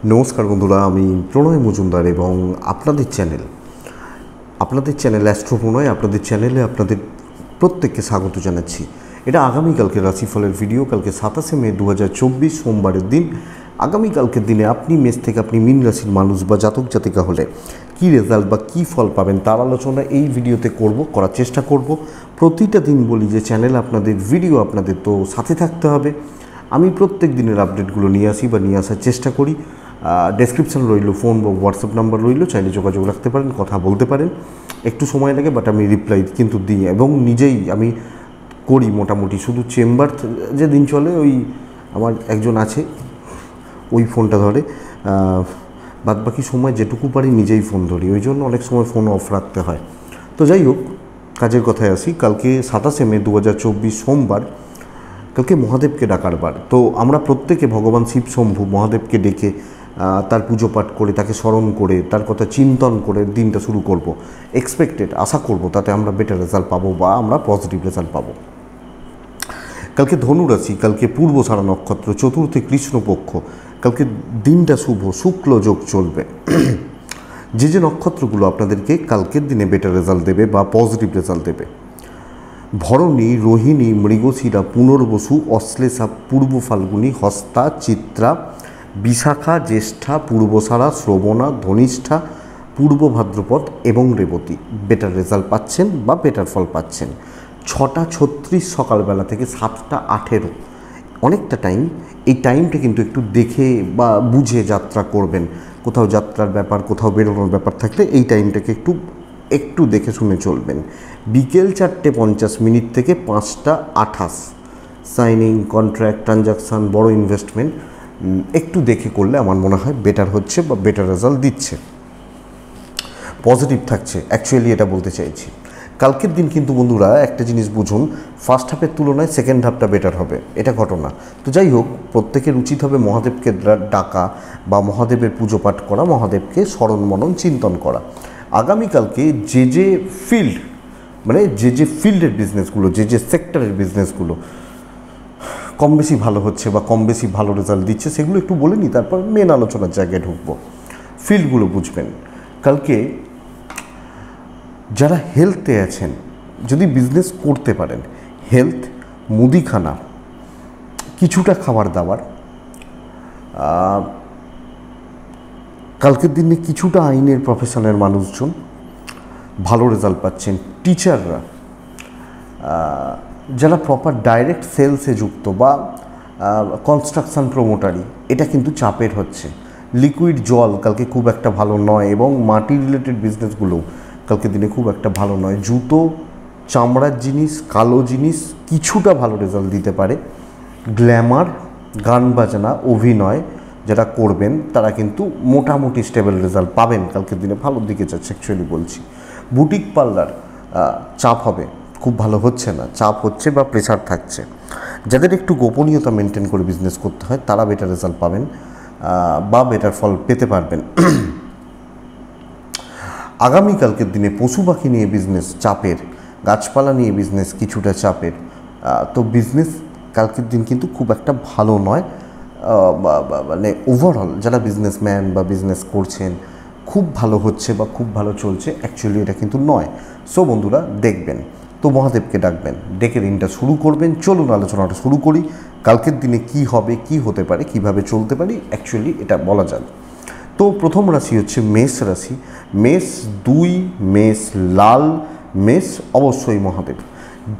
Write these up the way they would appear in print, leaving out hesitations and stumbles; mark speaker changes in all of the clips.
Speaker 1: নমস্কার বন্ধুরা, আমি প্রণয় মজুমদার এবং আপনাদের চ্যানেল অ্যাস্ট্রো প্রণয়, আপনাদের চ্যানেলে আপনাদের প্রত্যেককে স্বাগত জানাচ্ছি। এটা আগামীকালকে রাশিফলের ভিডিও। কালকে 27শে মে 2024 সোমবারের দিন। আগামীকালকের দিনে আপনি মেষ থেকে আপনি মীন রাশির মানুষ বা জাতক জাতিকা হলে কী রেজাল্ট বা কী ফল পাবেন তার আলোচনা এই ভিডিওতে করার চেষ্টা করব। প্রতিটা দিন বলি যে চ্যানেল আপনাদের, ভিডিও আপনাদের, তো সাথে থাকতে হবে। আমি প্রত্যেক দিনের আপডেটগুলো নিয়ে আসি বা নিয়ে আসার চেষ্টা করি। ডেসক্রিপশান রইল, ফোন বা হোয়াটসঅ্যাপ নাম্বার রইল, চাইলে যোগাযোগ রাখতে পারেন, কথা বলতে পারেন। একটু সময় লাগে, বাট আমি রিপ্লাই কিন্তু দিই এবং নিজেই আমি করি মোটামুটি। শুধু চেম্বার যে দিন চলে, ওই আমার একজন আছে, ওই ফোনটা ধরে। বাদবাকি সময় যেটুকু পারি নিজেই ফোন ধরি, ওই জন্য অনেক সময় ফোন অফ রাখতে হয়। তো যাই হোক, কাজের কথায় আসি। কালকে 27শে মে 2024 সোমবার, কালকে মহাদেবকে ডাকার বার। তো আমরা প্রত্যেকে ভগবান শিব শম্ভু মহাদেবকে ডেকে তার পুজো পাঠ করে, তাকে স্মরণ করে, তার কথা চিন্তন করে দিনটা শুরু করব। আশা করব তাতে আমরা বেটার রেজাল্ট পাবো বা আমরা পজিটিভ রেজাল্ট পাবো। কালকে ধনুরাশি, কালকে পূর্বসারা নক্ষত্র, চতুর্থে কৃষ্ণপক্ষ। কালকে দিনটা শুভ, শুক্ল যোগ চলবে। যে নক্ষত্রগুলো আপনাদেরকে কালকের দিনে বেটার রেজাল্ট দেবে বা পজিটিভ রেজাল্ট দেবে: ভরণী, রোহিণী, মৃগশিরা, পুনর্বসু, অশ্লেষা, পূর্ব ফাল্গুনী, হস্তা, চিত্রা, বিশাখা, জ্যেষ্ঠা, পূর্বসারা, শ্রবণা, ধনিষ্ঠা, পূর্ব ভাদ্রপদ এবং রেবতী। বেটার রেজাল্ট পাচ্ছেন বা বেটার ফল পাচ্ছেন। 6:36 সকালবেলা থেকে 7:18, অনেকটা টাইম। এই টাইমটা কিন্তু একটু দেখে বা বুঝে যাত্রা করবেন। কোথাও যাত্রার ব্যাপার, কোথাও বেরোনোর ব্যাপার থাকলে এই টাইমটাকে একটু দেখে শুনে চলবেন। বিকেল 4:50 থেকে 5:28 সাইনিং, কন্ট্রাক্ট, ট্রানজাকশান, বড় ইনভেস্টমেন্ট একটু দেখে করলে আমার মনে হয় বেটার হচ্ছে বা বেটার রেজাল্ট দিচ্ছে, পজিটিভ থাকছে। অ্যাকচুয়ালি এটা বলতে চাইছি। কালকের দিন কিন্তু বন্ধুরা একটা জিনিস বুঝুন, ফার্স্ট হাফের তুলনায় সেকেন্ড হাফটা বেটার হবে, এটা ঘটনা। তো যাই হোক, প্রত্যেকের উচিত হবে মহাদেবকে ডাকা বা মহাদেবের পুজো পাঠ করা, মহাদেবকে স্মরণ মনন চিন্তন করা। আগামীকালকে যে ফিল্ড, মানে যে ফিল্ডের বিজনেসগুলো, যে সেক্টরের বিজনেসগুলো কম বেশি ভালো হচ্ছে বা কম বেশি ভালো রেজাল্ট দিচ্ছে, সেগুলো একটু বলে নিই, তারপর মেন আলোচনার জায়গায় ঢুকবো। ফিল্ডগুলো বুঝবেন। কালকে যারা হেলথে আছেন, যদি বিজনেস করতে পারেন, হেলথ, মুদিখানা, কিছুটা খাবার দাবার, কালকের দিনে কিছুটা আইনের প্রফেশনের মানুষজন ভালো রেজাল্ট পাচ্ছেন। টিচাররা, যারা প্রপার ডাইরেক্ট সেলসে যুক্ত বা কনস্ট্রাকশান প্রমোটারি, এটা কিন্তু চাপের হচ্ছে। লিকুইড জল কালকে খুব একটা ভালো নয় এবং মাটি রিলেটেড বিজনেসগুলো কালকে দিনে খুব একটা ভালো নয়। জুতো, চামড়ার জিনিস, কালো জিনিস কিছুটা ভালো রেজাল্ট দিতে পারে। গ্ল্যামার, গান বাজনা, অভিনয় যারা করবেন তারা কিন্তু মোটামুটি স্টেবল রেজাল্ট পাবেন। কালকের দিনে ভালোর দিকে যাচ্ছে, অ্যাকচুয়ালি বলছি। বুটিক পার্লার, চাপ হবে, খুব ভালো হচ্ছে না, চাপ হচ্ছে বা প্রেশার থাকছে। যাদের একটু গোপনীয়তা মেনটেন করে বিজনেস করতে হয় তারা বেটার রেজাল্ট পাবেন বা বেটার ফল পেতে পারবেন। আগামীকালকের দিনে পশু পাখি নিয়ে বিজনেস চাপের, গাছপালা নিয়ে বিজনেস কিছুটা চাপের। তো বিজনেস কালকের দিন কিন্তু খুব একটা ভালো নয়। মানে ওভারঅল যারা বিজনেসম্যান বা বিজনেস করছেন খুব ভালো হচ্ছে বা খুব ভালো চলছে, অ্যাকচুয়ালি এটা কিন্তু নয়। সো বন্ধুরা দেখবেন, তো মহাদেবকে ডাকবেন, ডেকে দিনটা শুরু করবেন। চলুন আলোচনাটা শুরু করি। কালকের দিনে কি হবে, কি হতে পারে, কিভাবে চলতে পারি, অ্যাকচুয়ালি এটা বলা যায়। তো প্রথম রাশি হচ্ছে মেষ রাশি। মেষ 2, মেষ লাল, মেষ অবশ্যই মহাদেব।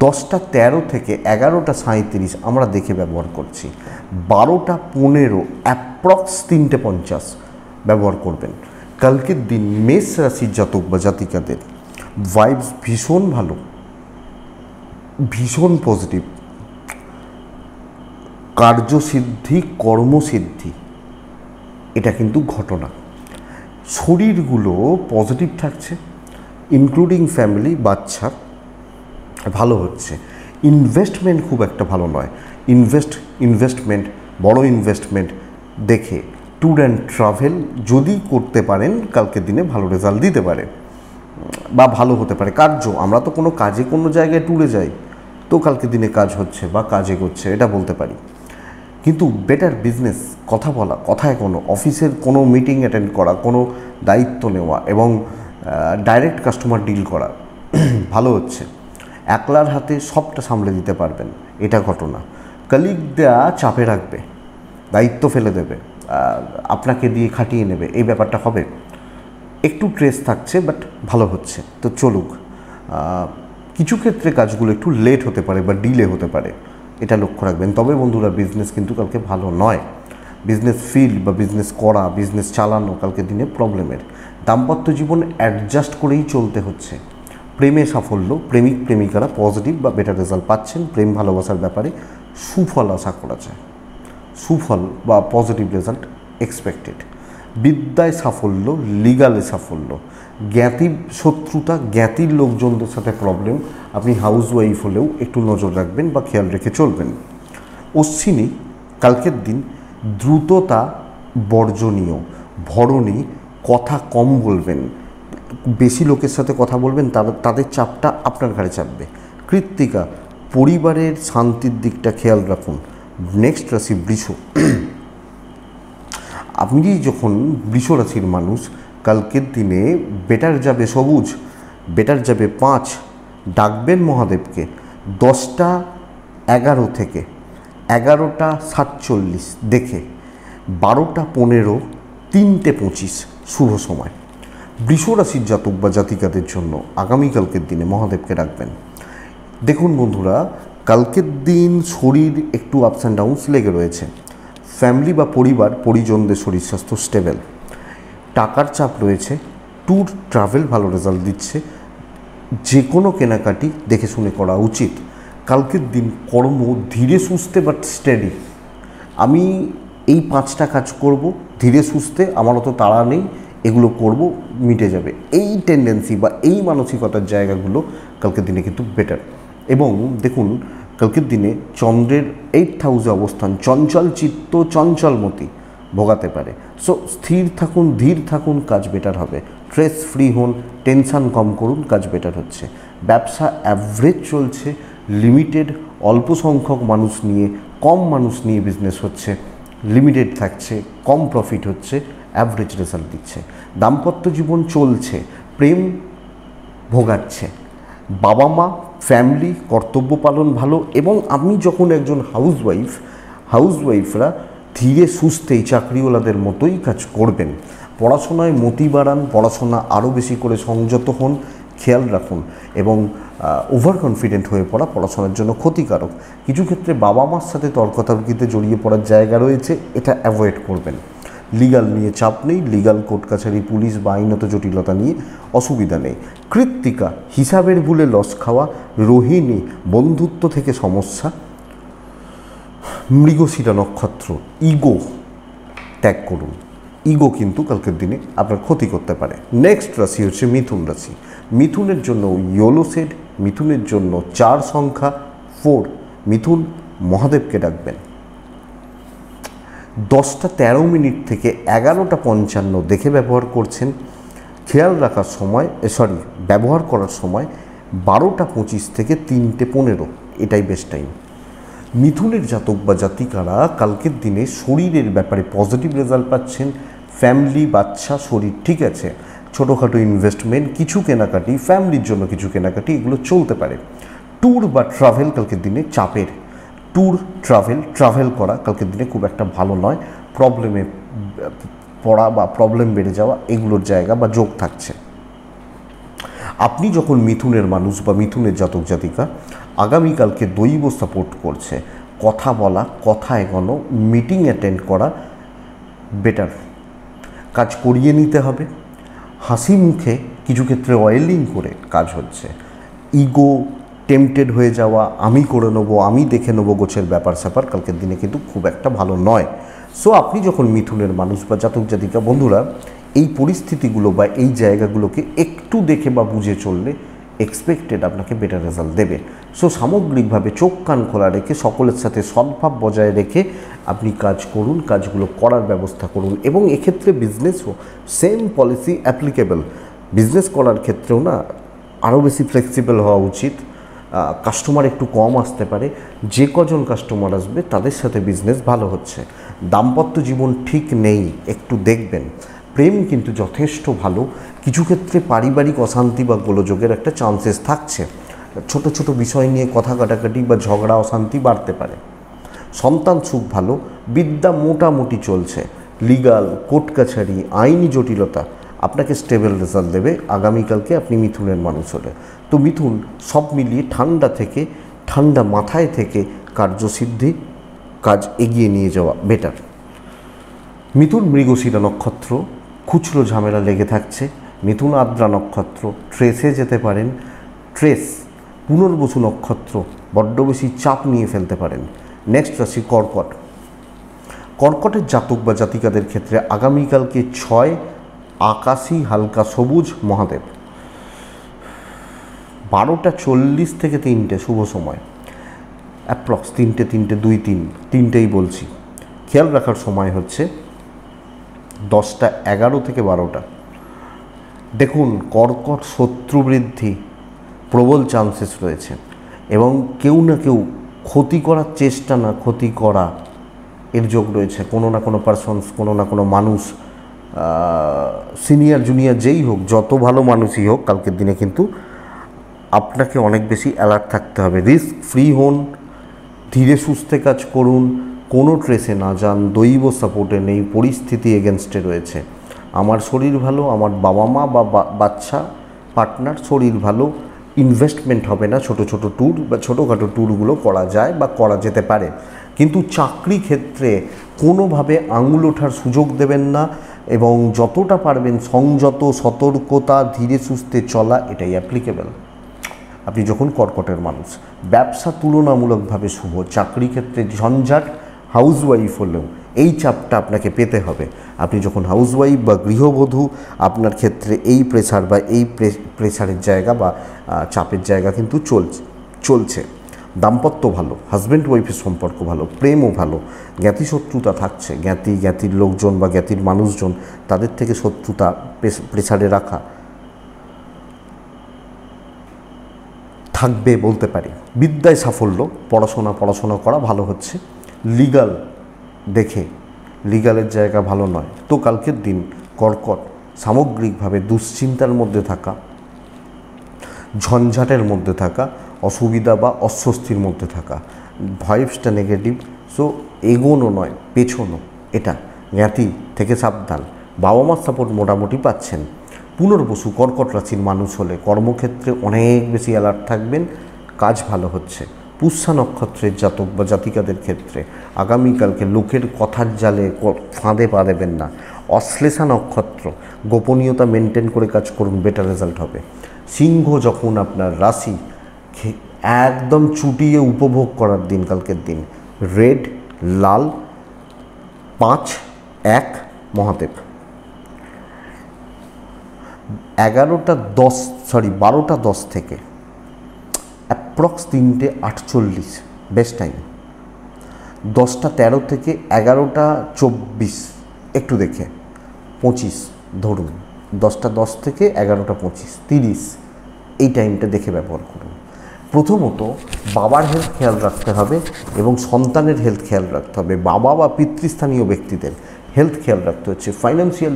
Speaker 1: 10:13 থেকে 11:37 আমরা দেখে ব্যবহার করছি। 12:15 অ্যাপ্রক্স 3:50 ব্যবহার করবেন। কালকের দিন মেষ রাশির জাতক বা জাতিকাদের ভাইবস ভীষণ ভালো, ভীষণ পজিটিভ। কার্যসিদ্ধি, কর্মসিদ্ধি, এটা কিন্তু ঘটনা। শরীরগুলো পজিটিভ থাকছে, ইনক্লুডিং ফ্যামিলি, বাচ্চা ভালো হচ্ছে। ইনভেস্টমেন্ট খুব একটা ভালো নয়। ইনভেস্টমেন্ট, বড় ইনভেস্টমেন্ট দেখে ট্যুর অ্যান্ড ট্রাভেল যদি করতে পারেন কালকের দিনে ভালো রেজাল্ট দিতে পারে বা ভালো হতে পারে। কার্য, আমরা তো কোনো কাজে কোনো জায়গায় ট্যুরে যাই, তো কালকের দিনে কাজ হচ্ছে বা কাজ এগোচ্ছে, এটা বলতে পারি। কিন্তু বেটার বিজনেস, কথা বলা, কথায় কোনো অফিসের কোনো মিটিং অ্যাটেন্ড করা, কোনো দায়িত্ব নেওয়া এবং ডাইরেক্ট কাস্টমার ডিল করা ভালো হচ্ছে। একলার হাতে সবটা সামলে দিতে পারবেন, এটা ঘটনা। কলিগরা চাপে রাখবে, দায়িত্ব ফেলে দেবে, আপনাকে দিয়ে খাটিয়ে নেবে, এই ব্যাপারটা হবে। একটু ট্রেস থাকছে, বাট ভালো হচ্ছে। তো চলুক। কিছু ক্ষেত্রে কাজগুলো একটু লেট হতে পারে বা ডিলে হতে পারে, এটা লক্ষ্য রাখবেন। তবে বন্ধুরা, বিজনেস কিন্তু কালকে ভালো নয়। বিজনেস ফিল্ড বা বিজনেস করা, বিজনেস চালানো কালকে দিনে প্রবলেমের। দাম্পত্য জীবন অ্যাডজাস্ট করেই চলতে হচ্ছে। প্রেমে সাফল্য, প্রেমিক প্রেমিকারা পজিটিভ বা বেটার রেজাল্ট পাচ্ছেন। প্রেম ভালোবাসার ব্যাপারে সুফল আশা করা যায়, সুফল বা পজিটিভ রেজাল্ট এক্সপেক্টেড। বিদ্যায় সাফল্য, লিগালে সাফল্য। জ্ঞাতি শত্রুতা, জ্ঞাতির লোকজনদের সাথে প্রবলেম। আপনি হাউস ওয়াইফ হলেও একটু নজর রাখবেন বা খেয়াল রেখে চলবেন। অশ্বিনী, কালকের দিন দ্রুততা বর্জনীয়। ভরণী, কথা কম বলবেন, বেশি লোকের সাথে কথা বলবেন, তাদের চাপটা আপনার ঘাড়ে চাপবে। কৃত্তিকা, পরিবারের শান্তির দিকটা খেয়াল রাখুন। নেক্সট রাশি বৃষ। আপনি যখন বৃষ রাশির মানুষ, কালকের দিনে বেটার যাবে সবুজ, বেটার যাবে 5। ডাকবেন মহাদেবকে 10টা 11 থেকে 11টা 47 দেখে 12টা 15 3টে 25 শুভ সময়। বৃষ রাশির জাতক বা জাতিকাদের জন্য আগামীকালকের দিনে মহাদেবকে ডাকবেন। দেখুন বন্ধুরা, কালকের দিন শরীর একটু আপস অ্যান্ড ডাউনস লেগে রয়েছে। ফ্যামিলি বা পরিজনদের শরীর স্বাস্থ্য স্টেবল। টাকার চাপ রয়েছে। ট্যুর ট্রাভেল ভালো রেজাল্ট দিচ্ছে। যে কোনো কেনাকাটি দেখে শুনে করা উচিত। কালকের দিন কর্ম ধীরে সুস্থে বাট স্টেডি। আমি এই 5টা কাজ করব ধীরে সুস্থে, আমার অত তাড়া নেই, এগুলো করব, মিটে যাবে, এই টেন্ডেন্সি বা এই মানসিকতার জায়গাগুলো কালকের দিনে কিন্তু বেটার। এবং দেখুন, কালকের দিনে চন্দ্রের 8th হাউসে অবস্থান চঞ্চল চিত্ত চঞ্চলমতি ভোগাতে পারে। সো স্থির থাকুন, ধীর থাকুন, কাজ বেটার হবে। স্ট্রেস ফ্রি হন, টেনশান কম করুন, কাজ বেটার হচ্ছে। ব্যবসা অ্যাভারেজ চলছে, লিমিটেড, অল্প সংখ্যক মানুষ নিয়ে, কম মানুষ নিয়ে বিজনেস হচ্ছে, লিমিটেড থাকছে, কম প্রফিট হচ্ছে, অ্যাভারেজ রেজাল্ট দিচ্ছে। দাম্পত্য জীবন চলছে, প্রেম ভোগাচ্ছে। বাবা মা, ফ্যামিলি, কর্তব্য পালন ভালো। এবং আপনি যখন একজন হাউসওয়াইফরা ধীরে সুস্থে চাকরিওয়ালাদের মতোই কাজ করবেন। পড়াশোনায় মতি বাড়ান, পড়াশোনা আরও বেশি করে সংযত হন, খেয়াল রাখুন। এবং ওভার কনফিডেন্ট হয়ে পড়া পড়াশোনার জন্য ক্ষতিকারক। কিছু ক্ষেত্রে বাবা মার সাথে তর্কাতর্কিতে জড়িয়ে পড়ার জায়গা রয়েছে, এটা অ্যাভয়েড করবেন। লিগাল নিয়ে চাপ নেই, লিগাল কোর্ট কাছারি, পুলিশ বা আইনত জটিলতা নিয়ে অসুবিধা নেই। কৃত্তিকা, হিসাবের ভুলে লস খাওয়া। রোহিণী, বন্ধুত্ব থেকে সমস্যা। মৃগশিরা নক্ষত্র, ইগো ত্যাগ করুন। ইগো কিন্তু কালকের দিনে আপনার ক্ষতি করতে পারে। নেক্সট রাশি হচ্ছে মিথুন রাশি। মিথুনের জন্য ইয়েলো শেড, মিথুনের জন্য 4 সংখ্যা 4। মিথুন, মহাদেবকে ডাকবেন। 10টা 13 থেকে 11টা 55 দেখে ব্যবহার করছেন। খেয়াল রাখার সময় ব্যবহার করার সময় 12টা 25 থেকে 3টে 15, এটাই বেস্ট টাইম। মিথুনের জাতক বা জাতিকারা কালকের দিনে শরীরের ব্যাপারে পজিটিভ রেজাল্ট পাচ্ছেন। ফ্যামিলি, বাচ্চা, শরীর ঠিক আছে। ছোটোখাটো ইনভেস্টমেন্ট, কিছু কেনাকাটি, ফ্যামিলির জন্য কিছু কেনাকাটি, এগুলো চলতে পারে। ট্যুর বা ট্রাভেল কালকের দিনে চাপের। ট্যুর ট্রাভেল করা কালকের দিনে খুব একটা ভালো নয়। প্রবলেমে পড়া বা প্রবলেম বেড়ে যাওয়া, এগুলোর জায়গা বা যোগ থাকছে। আপনি যখন মিথুনের মানুষ বা মিথুনের জাতক জাতিকা, আগামীকালকে দৈব সাপোর্ট করছে। কথা বলা, কথা এগোনো, মিটিং অ্যাটেন্ড করা বেটার। কাজ করিয়ে নিতে হবে। হাসি মুখে, কিছু ক্ষেত্রে অয়েলিং করে কাজ হচ্ছে। ইগো, টেম্পটেড হয়ে যাওয়া, আমি করে নেবো, আমি দেখে নেবো, গোছের ব্যাপার স্যাপার কালকের দিনে কিন্তু খুব একটা ভালো নয়। সো আপনি যখন মিথুনের মানুষ বা জাতক জাতিকা বন্ধুরা, এই পরিস্থিতিগুলো বা এই জায়গাগুলোকে একটু দেখে বা বুঝে চললে এক্সপেক্টেড আপনাকে বেটার রেজাল্ট দেবে। সো সামগ্রিকভাবে চোখ কান খোলা রেখে, সকলের সাথে সদ্ভাব বজায় রেখে আপনি কাজ করুন, কাজগুলো করার ব্যবস্থা করুন। এবং এক্ষেত্রে বিজনেসও সেম পলিসি অ্যাপ্লিকেবল। বিজনেস করার ক্ষেত্রেও না আরও বেশি ফ্লেক্সিবল হওয়া উচিত। কাস্টমার একটু কম আসতে পারে। যে কজন কাস্টমার আসবে তাদের সাথে বিজনেস ভালো হচ্ছে। দাম্পত্য জীবন ঠিক নেই, একটু দেখবেন। প্রেম কিন্তু যথেষ্ট ভালো। কিছু ক্ষেত্রে পারিবারিক অশান্তি বা গোলযোগের একটা চান্সেস থাকছে। ছোট ছোট বিষয় নিয়ে কথা কাটাকাটি বা ঝগড়া অশান্তি বাড়তে পারে। সন্তান সুখ ভালো। বিদ্যা মোটামুটি চলছে। লিগাল, কোর্ট কাছারি, আইনি জটিলতা আপনাকে স্টেবল রেজাল্ট দেবে আগামীকালকে আপনি মিথুনের মানুষ হলে। তো মিথুন সব মিলিয়ে ঠান্ডা মাথায় থেকে কার্যসিদ্ধি, কাজ এগিয়ে নিয়ে যাওয়া বেটার। মিথুন মৃগশিরা নক্ষত্র, খুচরো ঝামেলা লেগে থাকছে। মিথুন আদ্রা নক্ষত্র, ট্রেসে যেতে পারেন। ট্রেস পুনর্বসু নক্ষত্র, বড্ড বেশি চাপ নিয়ে ফেলতে পারেন। নেক্সট রাশি কর্কট। কর্কটের জাতক বা জাতিকাদের ক্ষেত্রে আগামীকালকে 6 আকাশী হালকা সবুজ মহাদেব। 12:40 থেকে 3টে শুভ সময়, অ্যাপ্রক্স 3টে 3টেই বলছি। খেয়াল রাখার সময় হচ্ছে 10:11 থেকে 12টা। দেখুন, কর্কট শত্রু বৃদ্ধি প্রবল চান্সেস রয়েছে এবং কেউ না কেউ ক্ষতি করার চেষ্টা না ক্ষতি করা এর যোগ রয়েছে। কোনো না কোনো পারসনস, কোনো না কোনো মানুষ, সিনিয়র জুনিয়র যেই হোক, যত ভালো মানুষই হোক, কালকের দিনে কিন্তু আপনাকে অনেক বেশি অ্যালার্ট থাকতে হবে। রিস্ক ফ্রি হন, ধীরে সুস্থে কাজ করুন, কোনো ট্রেসে না যান, দৈব সাপোর্টে নেই, পরিস্থিতি এগেনস্টে রয়েছে। আমার শরীর ভালো, আমার বাবা মা বা বাচ্চা পার্টনার শরীর ভালো, ইনভেস্টমেন্ট হবে না। ছোট ছোট ট্যুর বা ছোটোখাটো ট্যুরগুলো করা যায় বা করা যেতে পারে, কিন্তু চাকরি ক্ষেত্রে কোনোভাবে আঙুল ওঠার সুযোগ দেবেন না এবং যতটা পারবেন সংযত, সতর্কতা, ধীরে সুস্থে চলা, এটাই অ্যাপ্লিকেবল আপনি যখন কর্কটের মানুষ। ব্যবসা তুলনামূলকভাবে শুভ। চাকরি ক্ষেত্রে ঝঞ্ঝাট, হাউসওয়াইফ হলেও এই চাপটা আপনাকে পেতে হবে। আপনি যখন হাউসওয়াইফ বা গৃহবধূ, আপনার ক্ষেত্রে এই প্রেসার বা এই প্রেসারের জায়গা বা চাপের জায়গা কিন্তু চলছে। দাম্পত্য ভালো, হাজব্যান্ড ওয়াইফের সম্পর্ক ভালো, প্রেমও ভালো। জ্ঞাতি শত্রুতা থাকছে, জ্ঞাতির লোকজন বা জ্ঞাতির মানুষজন, তাদের থেকে শত্রুতা প্রেসারে রাখা থাকবে বলতে পারি। বিদ্যায় সাফল্য, পড়াশোনা করা ভালো হচ্ছে। লিগাল দেখে, লিগালের জায়গা ভালো নয়। তো কালকের দিন কর্কট সামগ্রিকভাবে দুশ্চিন্তার মধ্যে থাকা, ঝঞ্ঝাটের মধ্যে থাকা, অসুবিধা বা অস্বস্তির মধ্যে থাকা, ভাইবসটা নেগেটিভ। সো এগোনো নয়, পেছনো, এটা জ্ঞাতি থেকে সাবধান। বাবা মার সাপোর্ট মোটামুটি পাচ্ছেন। পুনর্বসু কর্কট রাশির মানুষ হলে কর্মক্ষেত্রে অনেক বেশি অ্যালার্ট থাকবেন, কাজ ভালো হচ্ছে। পুষ্যা নক্ষত্রের জাতক বা জাতিকাদের ক্ষেত্রে আগামীকালকে লোকের কথার জালে ফাঁদে পা দেবেন না। অশ্লেষা নক্ষত্র, গোপনীয়তা মেনটেন করে কাজ করুন, বেটার রেজাল্ট হবে। সিংহ যখন আপনার রাশি, একদম চুটিয়ে উপভোগ করার দিন কালকের দিন। রেড, লাল, 5-1 মহাদেব। 12:10 থেকে অ্যাপ্রক্স 3:48 বেস্ট টাইম। 10:13 থেকে 11:24 একটু দেখে, 25 ধরুন, 10:10 থেকে 11:25, 30 এই টাইমটা দেখে ব্যবহার করুন। প্রথমত বাবার হেলথ খেয়াল রাখতে হবে এবং সন্তানের হেলথ খেয়াল রাখতে হবে। বাবা বা পিতৃস্থানীয় ব্যক্তিদের হেলথ খেয়াল রাখতে হচ্ছে। ফাইন্যান্সিয়াল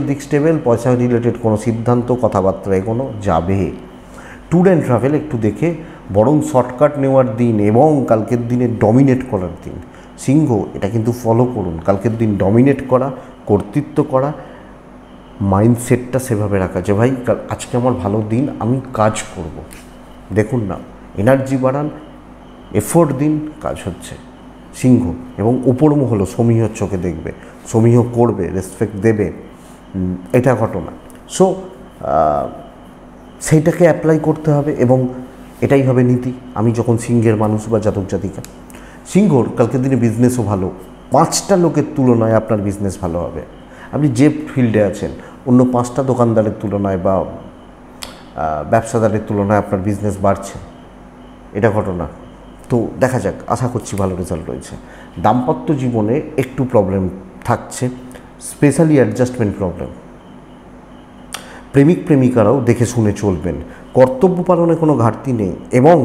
Speaker 1: দিক স্টেবল, পয়সা রিলেটেড কোনো সিদ্ধান্ত, কথাবার্তা এগোনো যাবে। ট্যুর অ্যান্ড ট্রাভেল একটু দেখে, বরং শর্টকাট নেওয়ার দিন এবং কালকের দিনে ডমিনেট করার দিন। সিংহ এটা কিন্তু ফলো করুন। কালকের দিন ডমিনেট করা, কর্তৃত্ব করা, মাইন্ডসেটটা সেভাবে রাখা যে ভাই আজকে আমার ভালো দিন, আমি কাজ করব। দেখুন না, এনার্জি বাড়ান, এফোর্ট দিন, কাজ হচ্ছে। সিংহ এবং উপর মহল সমীহর চোখে দেখবে, সমীহ করবে, রেসপেক্ট দেবে, এটা ঘটনা। সো সেইটাকে অ্যাপ্লাই করতে হবে এবং এটাই হবে নীতি। আমি যখন সিংহের মানুষ বা জাতক জাতিকা, সিংহর কালকের দিনে বিজনেসও ভালো। 5টা লোকের তুলনায় আপনার বিজনেস ভালো হবে। আপনি যে ফিল্ডে আছেন, অন্য 5টা দোকানদারের তুলনায় বা ব্যবসাদারের তুলনায় আপনার বিজনেস বাড়ছে, এটা ঘটনা। তো দেখা যাক, আশা করছি ভালো রেজাল্ট রয়েছে। দাম্পত্য জীবনে একটু প্রবলেম থাকছে, স্পেশালি অ্যাডজাস্টমেন্ট প্রবলেম। প্রেমিক প্রেমিকারাও দেখে শুনে চলবেন। কর্তব্য পালনে কোনো ঘাটতি নেই, এবং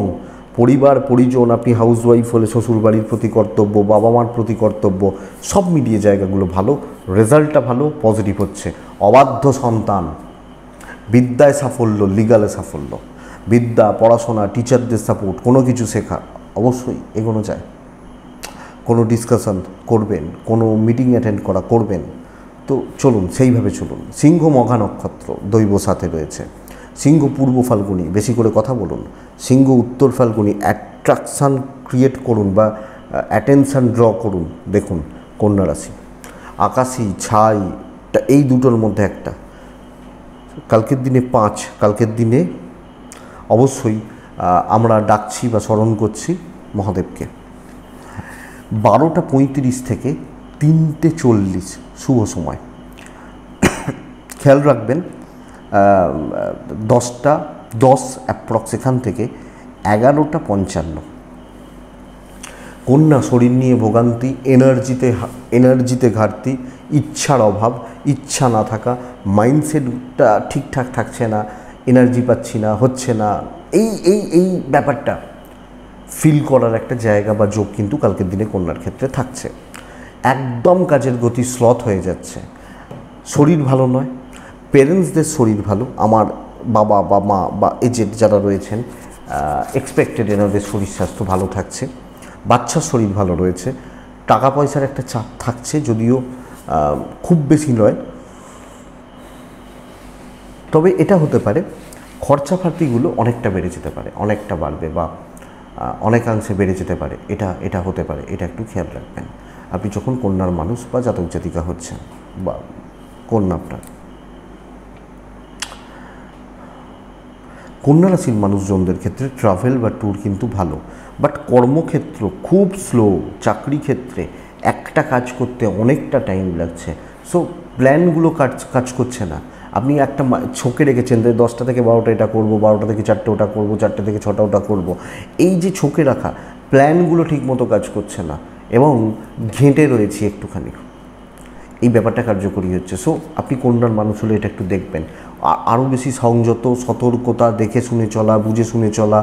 Speaker 1: পরিবার পরিজন, আপনি হাউসওয়াইফ হলে শ্বশুরবাড়ির প্রতি কর্তব্য, বাবা মার প্রতি কর্তব্য, সব মিলিয়ে জায়গাগুলো ভালো, রেজাল্টটা ভালো, পজিটিভ হচ্ছে। অবাধ্য সন্তান, বিদ্যায় সাফল্য, লিগালে সাফল্য, বিদ্যা, পড়াশোনা, টিচারদের সাপোর্ট, কোনো কিছু শেখা, অবশ্যই এগোনো যায়। কোনো ডিসকাশন করবেন, কোনো মিটিং অ্যাটেন্ড করা করবেন, তো চলুন সেইভাবে চলুন। সিংহ মঘা নক্ষত্র দৈব সাথে রয়েছে। সিংহ পূর্ব ফাল্গুনি, বেশি করে কথা বলুন। সিংহ উত্তর ফাল্গুনি, অ্যাট্রাকশান ক্রিয়েট করুন বা অ্যাটেনশান ড্র করুন। দেখুন কন্যা রাশি, আকাশি ছাই, এই দুটোর মধ্যে একটা। কালকের দিনে 5, কালকের দিনে অবশ্যই আমরা ডাকছি বা স্মরণ করছি মহাদেবকে। 12:35 থেকে 3:40 শুভ সময়। খেয়াল রাখবেন 10:10 অ্যাপ্রক্স এখান থেকে 11:55। কন্যা শরীর নিয়ে ভোগান্তি, এনার্জিতে ঘাটতি, ইচ্ছার অভাব, ইচ্ছা না থাকা, মাইন্ডসেটটা ঠিকঠাক থাকছে না, এনার্জি পাচ্ছি না, হচ্ছে না, এই ব্যাপারটা ফিল করার একটা জায়গা বা যোগ কিন্তু কালকের দিনে কন্যার ক্ষেত্রে থাকছে। একদম কাজের গতি স্লথ হয়ে যাচ্ছে। শরীর ভালো নয়, পেরেন্টসদের শরীর ভালো, আমার বাবা বা মা বা এজেড যারা রয়েছেন এক্সপেক্টেড এনাদের শরীর স্বাস্থ্য ভালো থাকছে। বাচ্চার শরীর ভালো রয়েছে। টাকা পয়সার একটা চাপ থাকছে, যদিও খুব বেশি নয়, তবে এটা হতে পারে খরচাপাতিগুলো অনেকটা বেড়ে যেতে পারে, অনেকটা বাড়বে বা অনেকাংশে বেড়ে যেতে পারে, এটা হতে পারে, এটা একটু খেয়াল রাখবেন আপনি যখন কন্যার মানুষ বা জাতক জাতিকা হচ্ছেন বা কন্যা। আপনার কন্যা রাশির মানুষজনদের ক্ষেত্রে ট্রাভেল বা ট্যুর কিন্তু ভালো, বাট কর্মক্ষেত্র খুব স্লো। চাকরি ক্ষেত্রে একটা কাজ করতে অনেকটা টাইম লাগছে, সো প্ল্যানগুলো কাজ করছে না। আপনি একটা ছকে রেখেছেন যে 10টা থেকে 12টা এটা করবো, 12টা থেকে 4টে ওটা করবো, 4টে থেকে 6টা ওটা করবো, এই যে ছকে রাখা প্ল্যানগুলো ঠিকমতো কাজ করছে না এবং ঘেঁটে রয়েছি একটুখানি, এই ব্যাপারটা কার্যকরী হচ্ছে। সো আপনি কন্যার মানুষ হলে এটা একটু দেখবেন। আরও বেশি সংযত, সতর্কতা, দেখে শুনে চলা, বুঝে শুনে চলা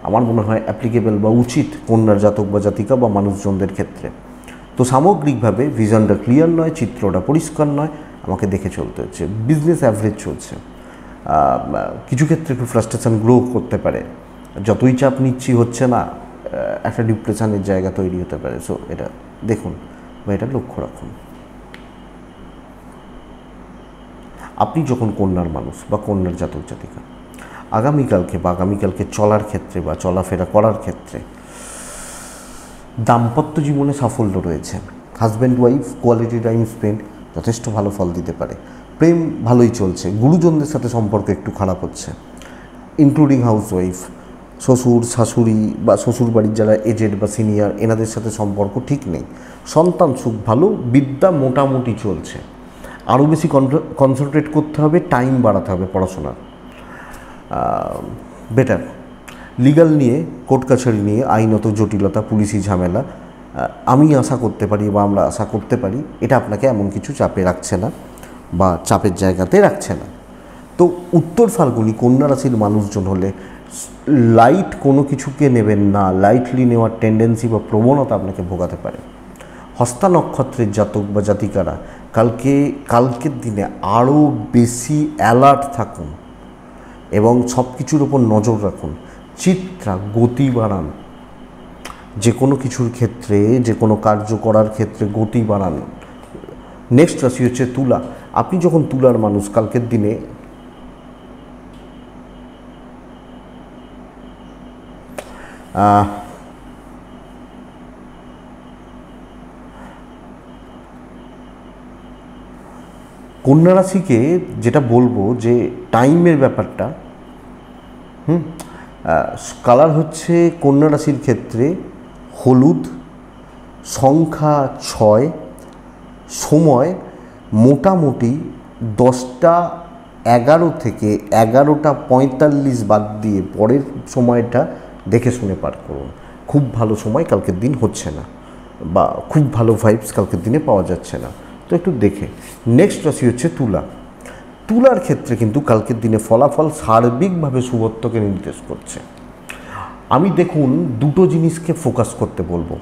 Speaker 1: আমার মনে হয় অ্যাপ্লিকেবল বা উচিত কন্যার জাতক বা জাতিকা বা মানুষজনদের ক্ষেত্রে। তো সামগ্রিকভাবে ভিশনটা ক্লিয়ার নয়, চিত্রটা পরিষ্কার নয়, আমাকে দেখে চলতে হচ্ছে। বিজনেস অ্যাভারেজ চলছে, কিছু ক্ষেত্রে একটু ফ্রাস্ট্রেশন গ্রো করতে পারে, যতই চাপ নিচ্ছি হচ্ছে না, একটা ডিপ্রেশনের জায়গা তৈরি হতে পারে। সো এটা দেখুন বা এটা লক্ষ্য রাখুন। আপনি যখন কন্যার মানুষ বা কন্যার জাতক জাতিকা, আগামীকালকে চলার ক্ষেত্রে বা চলাফেরা করার ক্ষেত্রে দাম্পত্য জীবনে সাফল্য রয়েছে। Husband wife quality time spend যথেষ্ট ভালো ফল দিতে পারে। প্রেম ভালোই চলছে, গুরুজনদের সাথে সম্পর্ক একটু খারাপ হচ্ছে, ইনক্লুডিং হাউস ওয়াইফ, শ্বশুর শাশুড়ি বা শ্বশুর বাড়ির যারা এজেড বা সিনিয়র এনাদের সাথে সম্পর্ক ঠিক নেই। সন্তান সুখ ভালো, বিদ্যা মোটামুটি চলছে, আরও বেশি কনসেন্ট্রেট করতে হবে, টাইম বাড়াতে হবে পড়াশোনার, বেটার। লিগাল নিয়ে, কোর্ট কাছারি নিয়ে, আইনত জটিলতা, পুলিশি ঝামেলা আমি আশা করতে পারি বা আমরা আশা করতে পারি এটা আপনাকে এমন কিছু চাপে রাখছে না বা চাপের জায়গাতে রাখছে না। তো উত্তর ফাল্গুনি কন্যা রাশির মানুষজন হলে লাইট কোনো কিছুকে নেবেন না, লাইটলি নেওয়ার টেন্ডেন্সি বা প্রবণতা আপনাকে ভোগাতে পারে। হস্তা নক্ষত্রের জাতক বা জাতিকারা কালকের দিনে আরও বেশি অ্যালার্ট থাকুন এবং সব কিছুর ওপর নজর রাখুন। চিত্রা গতি বাড়ান, যে কোনো কিছুর ক্ষেত্রে, যে কোনো কার্য করার ক্ষেত্রে গতি বাড়ান। নেক্সট রাশি হচ্ছে তুলা। আপনি যখন তুলার মানুষ, কালকের দিনে কন্যা রাশিকে যেটা বলবো যে টাইমের ব্যাপারটা, কালার হচ্ছে কন্যা রাশির ক্ষেত্রে হলুদ, সংখ্যা 6, সময় মোটামুটি 10:11 থেকে 11:45 বাদ দিয়ে পরের সময়টা দেখে শুনে পার করুন। খুব ভালো সময় কালকের দিন হচ্ছে না বা খুব ভালো ভাইবস কালকের দিনে পাওয়া যাচ্ছে না, তো একটু দেখে। নেক্সট রাশি হচ্ছে তুলা। তুলার ক্ষেত্রে কিন্তু কালকের দিনে ফলাফল সার্বিকভাবে শুভত্বকে নির্দেশ করছে। আমি দেখুন দুটো জিনিসকে ফোকাস করতে বলবো।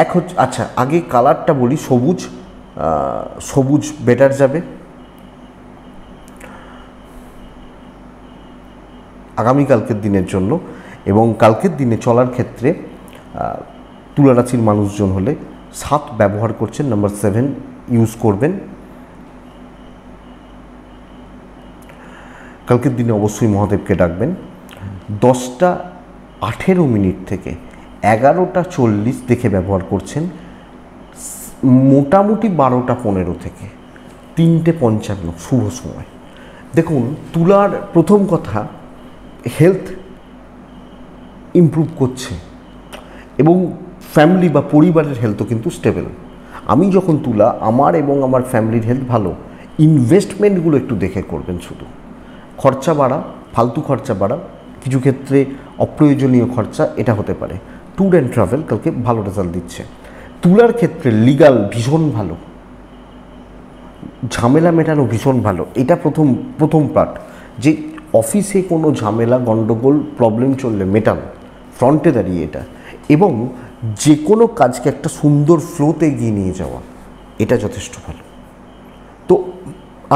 Speaker 1: এক হচ্ছে, আচ্ছা আগে কালারটা বলি, সবুজ, সবুজ বেটার যাবে আগামীকালকের দিনের জন্য। এবং কালকের দিনে চলার ক্ষেত্রে তুলা রাশির মানুষজন হলে 7 ব্যবহার করছেন, নাম্বার 7 ইউজ করবেন। কালকের দিনে অবশ্যই মহাদেবকে ডাকবেন। 10:18 থেকে 11:40 দেখে ব্যবহার করছেন। মোটামুটি 12:15 থেকে 3:55 শুভ সময়। দেখুন তুলার প্রথম কথা, হেলথ ইমপ্রুভ করছে এবং ফ্যামিলি বা পরিবারের হেলথও কিন্তু স্টেবল। আমি যখন তুলা, আমার এবং আমার ফ্যামিলির হেলথ ভালো। ইনভেস্টমেন্টগুলো একটু দেখে করবেন, শুধু খরচা বাড়া, ফালতু খরচা বাড়া, কিছু ক্ষেত্রে অপ্রয়োজনীয় খরচা এটা হতে পারে। ট্যুর অ্যান্ড ট্রাভেল কালকে ভালো রেজাল্ট দিচ্ছে। তুলার ক্ষেত্রে লিগাল ভীষণ ভালো, ঝামেলা মেটানো ভীষণ ভালো। এটা প্রথম পার্ট, যে অফিসে কোনো ঝামেলা গণ্ডগোল প্রবলেম চললে মেটানো, ফ্রন্টে দাঁড়িয়ে এটা, এবং যে কোনো কাজকে একটা সুন্দর ফ্লোতে এগিয়ে নিয়ে যাওয়া, এটা যথেষ্ট ভালো। তো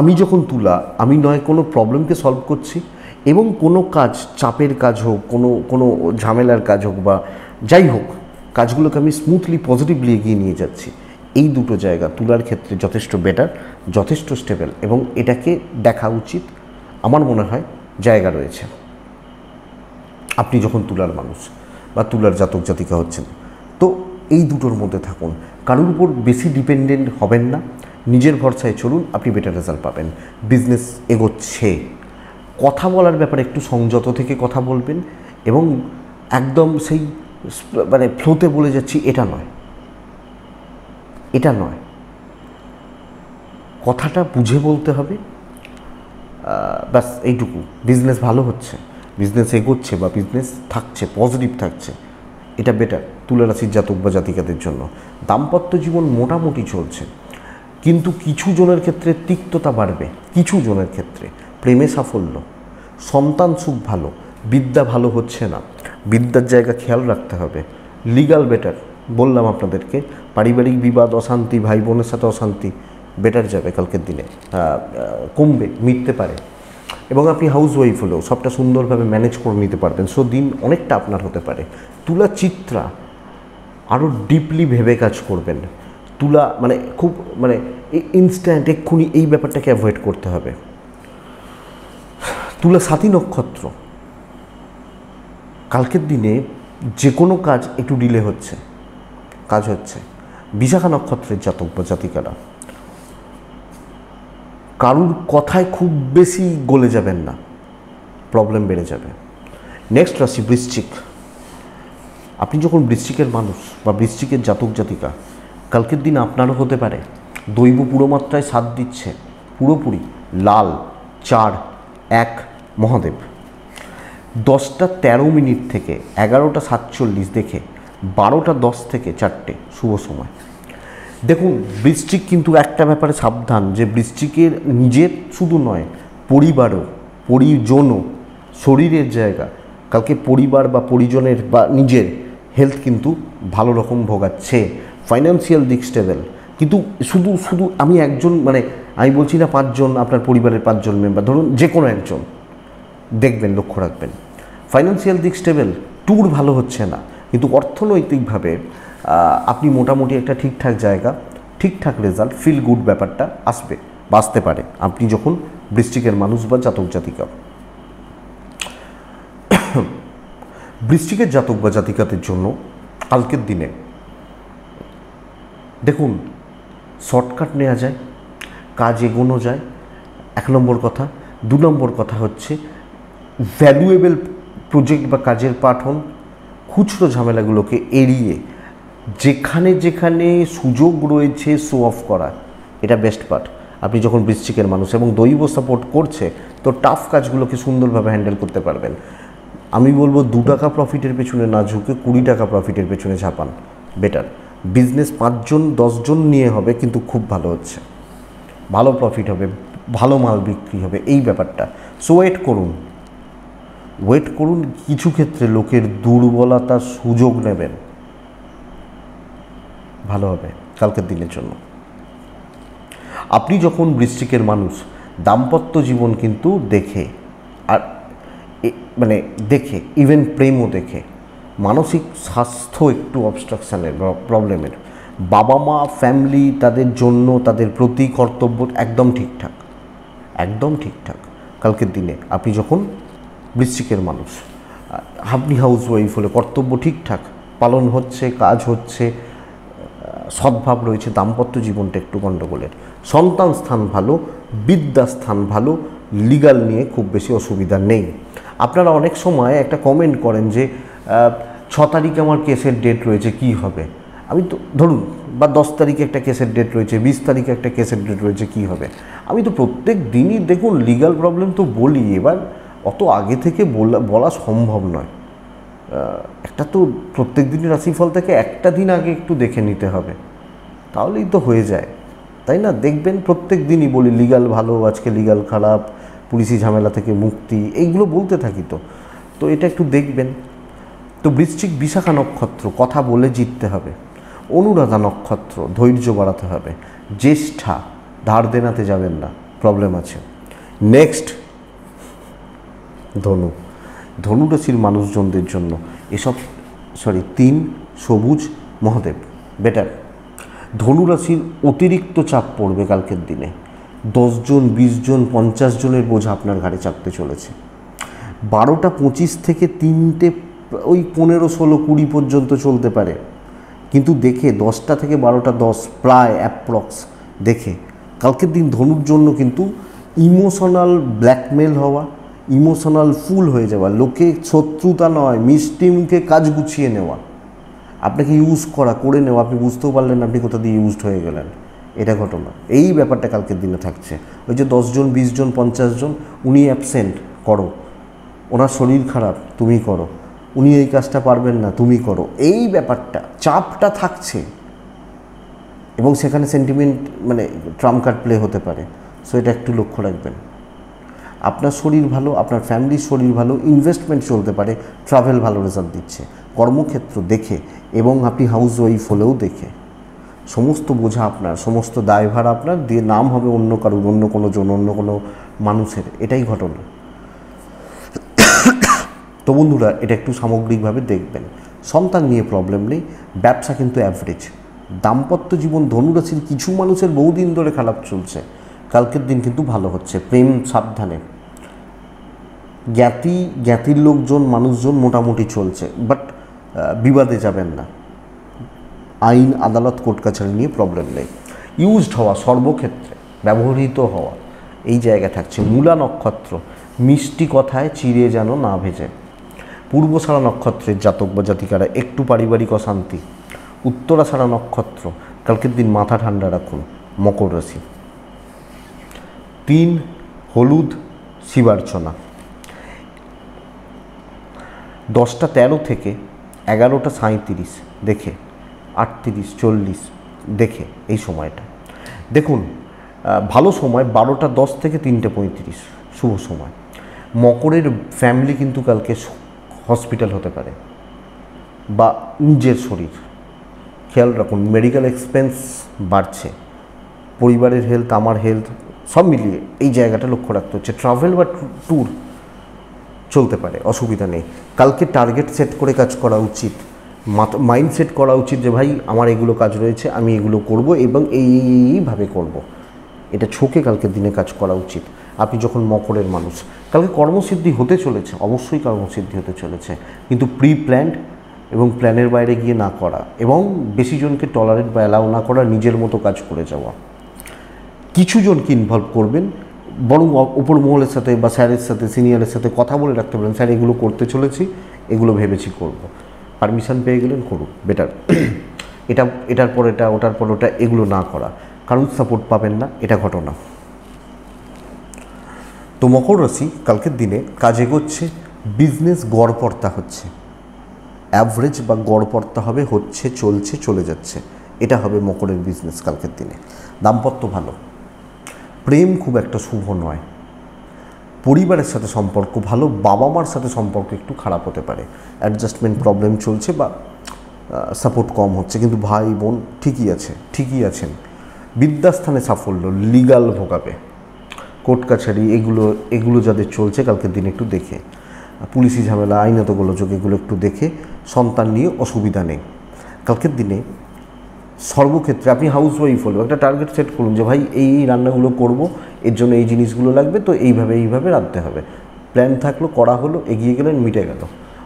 Speaker 1: আমি যখন তুলা, আমি নয় কোনো প্রবলেমকে সলভ করছি, এবং কোনো কাজ, চাপের কাজ হোক, কোনো ঝামেলার কাজ হোক বা যাই হোক, কাজগুলোকে আমি স্মুথলি পজিটিভলি এগিয়ে নিয়ে যাচ্ছি। এই দুটো জায়গা তুলার ক্ষেত্রে যথেষ্ট বেটার, যথেষ্ট স্টেবল, এবং এটাকে দেখা উচিত আমার মনে হয় জায়গা রয়েছে। আপনি যখন তুলার মানুষ বা তুলার জাতক জাতিকা হচ্ছেন, তো এই দুটোর মধ্যে থাকুন, কারোর উপর বেশি ডিপেন্ডেন্ট হবেন না, নিজের ভরসায় চলুন, আপনি বেটার রেজাল্ট পাবেন। বিজনেস এগোচ্ছে, কথা বলার ব্যাপারে একটু সংযত থেকে কথা বলবেন, এবং একদম সেই মানে ফ্লোতে বলে যাচ্ছি এটা নয়, কথাটা বুঝে বলতে হবে। ব্যাস এইটুকু। বিজনেস ভালো হচ্ছে, বিজনেস এগোচ্ছে বা বিজনেস থাকছে, পজিটিভ থাকছে, এটা বেটার তুলা রাশির জাতক বা জাতিকাদের জন্য। দাম্পত্য জীবন মোটামুটি চলছে, কিন্তু কিছু জনের ক্ষেত্রে তিক্ততা বাড়বে, কিছু জনের ক্ষেত্রে প্রেমে সাফল্য, সন্তান সুখ ভালো, বিদ্যা ভালো হচ্ছে না, বিদ্যার জায়গা খেয়াল রাখতে হবে। লিগাল বেটার বললাম আপনাদেরকে, পারিবারিক বিবাদ, অশান্তি, ভাই বোনের সাথে অশান্তি বেটার যাবে কালকের দিনে, কমবে, মিটতে পারে, এবং আপনি হাউস ওয়াইফ হলেও সবটা সুন্দরভাবে ম্যানেজ করে নিতে পারবেন। সো দিন অনেকটা আপনার হতে পারে। তুলা চিত্রা আরও ডিপলি ভেবে কাজ করবেন। তুলা মানে খুব মানে ইনস্ট্যান্ট এক্ষুনি এই ব্যাপারটাকে অ্যাভয়েড করতে হবে। তুলা সাথী নক্ষত্র, কালকের দিনে যে কোনো কাজ একটু ডিলে হচ্ছে, কাজ হচ্ছে। বিশাখা নক্ষত্রের জাতক বা জাতিকারা কারুর কথায় খুব বেশি গলে যাবেন না, প্রবলেম বেড়ে যাবে। নেক্সট রাশি বৃশ্চিক। আপনি যখন বৃশ্চিকের মানুষ বা বৃশ্চিকের জাতক জাতিকা, কালকের দিন আপনারও হতে পারে দৈব পুরোমাত্রায় সাথ দিচ্ছে, পুরোপুরি লাল 4-1 মহাদেব। 10:13 থেকে 11:47 দেখে 12:10 থেকে 4টে শুভ সময়। দেখুন বৃশ্চিক কিন্তু একটা ব্যাপারে সাবধান, যে বৃশ্চিকের নিজের শুধু নয়, পরিবারও, পরিজনও, শরীরের জায়গা, কালকে পরিবার বা পরিজনের বা নিজের হেলথ কিন্তু ভালো রকম ভোগাচ্ছে। ফাইন্যান্সিয়াল দিক স্টেবল, কিন্তু শুধু আমি একজন, মানে আমি বলছি না 5 জন, আপনার পরিবারের 5 জন মেম্বার, ধরুন যে কোনো একজন দেখবেন, লক্ষ্য রাখবেন। ফাইন্যান্সিয়াল দিক স্টেবল, ট্যুর ভালো হচ্ছে না, কিন্তু অর্থনৈতিকভাবে আপনি মোটামুটি একটা ঠিকঠাক জায়গা, ঠিকঠাক রেজাল্ট, ফিল গুড ব্যাপারটা আসবে, বাঁচতে পারে আপনি যখন বৃশ্চিকের মানুষ বা জাতক জাতিকা। বৃশ্চিকের জাতক বা জাতিকাদের জন্য কালকের দিনে দেখুন শর্টকাট নেওয়া যায়, কাজ এগোনো যায়, 1 নম্বর কথা। 2 নম্বর কথা হচ্ছে ভ্যালুয়েবল প্রজেক্ট বা কাজের পাঠন, খুচরো ঝামেলাগুলোকে এড়িয়ে যেখানে যেখানে সুযোগ রয়েছে শো অফ করা, এটা বেস্ট পার্ট। আপনি যখন বৃশ্চিকের মানুষ এবং দৈব সাপোর্ট করছে, তো টাফ কাজগুলোকে সুন্দরভাবে হ্যান্ডেল করতে পারবেন। আমি বলবো 2 টাকা প্রফিটের পেছনে না ঝুঁকে 20 টাকা প্রফিটের পেছনে ঝাঁপান, বেটার। বিজনেস 5 জন 10 জন নিয়ে হবে, কিন্তু খুব ভালো হচ্ছে, ভালো প্রফিট হবে, ভালো মাল বিক্রি হবে, এই ব্যাপারটা। সো ওয়েট করুন। কিছু ক্ষেত্রে লোকের দুর্বলতার সুযোগ নেবেন, ভালো হবে কালকের দিনের জন্য। আপনি যখন বৃশ্চিকের মানুষ, দাম্পত্য জীবন কিন্তু দেখে, আর মানে দেখে, ইভেন প্রেমও দেখে, মানসিক স্বাস্থ্য একটু অবস্ট্রাকশানের প্রবলেমের, বাবা মা ফ্যামিলি তাদের জন্য তাদের প্রতি কর্তব্য একদম ঠিকঠাক কালকের দিনে। আপনি যখন বৃশ্চিকের মানুষ, আপনি হাউস ওয়াইফ হলে কর্তব্য ঠিকঠাক পালন হচ্ছে, কাজ হচ্ছে, সদ্ভাব রয়েছে। দাম্পত্য জীবনটা একটু গণ্ডগোলের। সন্তান স্থান ভালো, বিদ্যাস্থান ভালো, লিগাল নিয়ে খুব বেশি অসুবিধা নেই। আপনারা অনেক সময় একটা কমেন্ট করেন যে 6 তারিখে আমার কেসের ডেট রয়েছে, কি হবে? আমি তো ধরুন, বা 10 তারিখে একটা কেসের ডেট রয়েছে, 20 তারিখে একটা কেসের ডেট রয়েছে, কি হবে? আমি তো প্রত্যেক দিনই দেখুন লিগাল প্রবলেম তো বলি, এবার অত আগে থেকে বলা সম্ভব নয়। একটা তো প্রত্যেক দিনের রাশিফল থেকে একটা দিন আগে একটু দেখে নিতে হবে, তাহলেই তো হয়ে যায়, তাই না? দেখবেন প্রত্যেক দিনই বলি লিগাল ভালো, আজকে লিগাল খারাপ, পুলিশি ঝামেলা থেকে মুক্তি, এইগুলো বলতে থাকি। তো এটা একটু দেখবেন। তো বৃশ্চিক বিশাখা নক্ষত্র, কথা বলে জিততে হবে। অনুরাধা নক্ষত্র, ধৈর্য বাড়াতে হবে। জ্যেষ্ঠা, ধার দেনাতে যাবেন না, প্রবলেম আছে। নেক্সট ধনু রাশির মানুষজনদের জন্য এসব 3 সবুজ মহাদেব বেটার। ধনু রাশির অতিরিক্ত চাপ পড়বে কালকের দিনে। 10 জন, 20 জন, 50 জনের বোঝা আপনার ঘাড়ে চাপতে চলেছে। 12টা 25 থেকে 3টে ওই 15, 16, 20 পর্যন্ত চলতে পারে, কিন্তু দেখে 10টা থেকে 12টা 10 প্রায় অ্যাপ্রক্স দেখে কালকের দিন ধনুর জন্য কিন্তু ইমোশনাল ব্ল্যাকমেল হওয়া, ইমোশনাল ফুল হয়ে যাওয়া, লোকে শত্রুতা নয়, মিষ্টি মুখে কাজ গুছিয়ে নেওয়া, আপনাকে ইউজ করে নেওয়া, আপনি বুঝতেও পারলেন আপনি কোথা দিয়ে ইউজড হয়ে গেলেন, এটা ঘটনা। এই ব্যাপারটা কালকের দিনে থাকছে। ওই যে 10 জন, 20 জন, 50 জন, উনি অ্যাবসেন্ট, করো, ওনার শরীর খারাপ, তুমি করো, উনি এই কাজটা পারবেন না, তুমি করো, এই ব্যাপারটা চাপটা থাকছে। এবং সেখানে সেন্টিমেন্ট মানে ট্রাম্প কার্ড প্লে হতে পারে। সো এটা একটু লক্ষ্য রাখবেন। আপনার শরীর ভালো, আপনার ফ্যামিলির শরীর ভালো, ইনভেস্টমেন্ট চলতে পারে, ট্রাভেল ভালো রেজাল্ট দিচ্ছে, কর্মক্ষেত্র দেখে, এবং আপনি হাউস ওয়াইফ হলেও দেখে। সমস্ত বোঝা আপনার, সমস্ত দায়ভার আপনার, দিয়ে নাম হবে অন্য কারুর, অন্য কোনো জন, অন্য কোনো মানুষের, এটাই ঘটনা। তো বন্ধুরা, এটা একটু সামগ্রিকভাবে দেখবেন। সন্তান নিয়ে প্রবলেম নেই, ব্যবসা কিন্তু অ্যাভারেজ। দাম্পত্য জীবন ধনুরাশির কিছু মানুষের বহুদিন ধরে খারাপ চলছে, কালকের দিন কিন্তু ভালো হচ্ছে। প্রেম সাবধানে, জ্ঞাতির লোকজন, মানুষজন মোটামুটি চলছে, বাট বিবাদে যাবেন না। আইন, আদালত, কোর্ট কাছারি নিয়ে প্রবলেম নেই। ইউজড হওয়া, সর্বক্ষেত্রে ব্যবহৃত হওয়া, এই জায়গা থাকছে। মূলা নক্ষত্র, মিষ্টি কথায় চিড়ে যেন না ভেজে। পূর্বসারা নক্ষত্রের জাতক বা জাতিকারা একটু পারিবারিক অশান্তি। উত্তরাষাঢ়া নক্ষত্র, কালকের দিন মাথা ঠান্ডা রাখুন। মকর রাশি, 3 হলুদ শিবার্চনা। 10টা 13 থেকে 11টা 37 দেখে, 38, 40 দেখে, এই সময়টা দেখুন ভালো সময়। 12টা 10 থেকে 3টে 35 শুভ সময়। মকরের ফ্যামিলি কিন্তু কালকে হসপিটাল হতে পারে, বা নিজের শরীর খেয়াল রাখুন। মেডিকেল এক্সপেন্স বাড়ছে, পরিবারের হেলথ, আমার হেলথ, সব মিলিয়ে এই জায়গাটা লক্ষ্য রাখতে হচ্ছে। ট্রাভেল বা ট্যুর চলতে পারে, অসুবিধা নেই। কালকে টার্গেট সেট করে কাজ করা উচিত, মাইন্ড সেট করা উচিত যে ভাই আমার এগুলো কাজ রয়েছে, আমি এগুলো করব এবং এইভাবে করব। এটা ছোকে কালকের দিনে কাজ করা উচিত। আপনি যখন মকরের মানুষ, কালকে কর্মসিদ্ধি হতে চলেছে, অবশ্যই কর্মসিদ্ধি হতে চলেছে, কিন্তু প্রি প্ল্যান্ড এবং প্ল্যানের বাইরে গিয়ে না করা, এবং বেশি জনকে টলারেট বা অ্যালাউ না করা, নিজের মতো কাজ করে যাওয়া। কিছু জনকে ইনভলভ করবেন, বরং ওপর মহলের সাথে বা স্যারের সাথে, সিনিয়রের সাথে কথা বলে রাখতে পারেন, স্যার এগুলো করতে চলেছি, এগুলো ভেবেছি করব, পারমিশন পেয়ে গেলেন, করুন, বেটার। এটার পর এটা, ওটার পর ওটা, এগুলো না করা, কারণ সাপোর্ট পাবেন না, এটা ঘটনা। তো মকর রাশি কালকের দিনে কাজ এগোচ্ছে, বিজনেস গড়পড়তা হচ্ছে, অ্যাভারেজ বা গড়পড়তা হবে, হচ্ছে, চলছে, চলে যাচ্ছে, এটা হবে মকরের বিজনেস কালকের দিনে। দাম্পত্য ভালো, প্রেম খুব একটা শুভ নয়, পরিবারের সাথে সম্পর্ক ভালো, বাবা মার সাথে সম্পর্ক একটু খারাপ হতে পারে, অ্যাডজাস্টমেন্ট প্রবলেম চলছে বা সাপোর্ট কম হচ্ছে, কিন্তু ভাই বোন ঠিকই আছেন। বিদ্যাস্থানে সাফল্য, লিগাল ভোগাবে, কোর্ট কাছারি এগুলো যাদের চলছে কালকের দিন একটু দেখে, পুলিশি ঝামেলা, আইনত গোলযোগ এগুলো একটু দেখে, সন্তান নিয়ে অসুবিধা নেই কালকের দিনে। সর্বক্ষেত্রে আপনি হাউসওয়াইফ হলেও একটা টার্গেট সেট করুন যে ভাই এই রান্নাগুলো করব, এর জন্য এই জিনিসগুলো লাগবে, তো এইভাবে রাঁধতে হবে, প্ল্যান থাকলো, করা হলো, এগিয়ে গেলেন, মিটে গেল।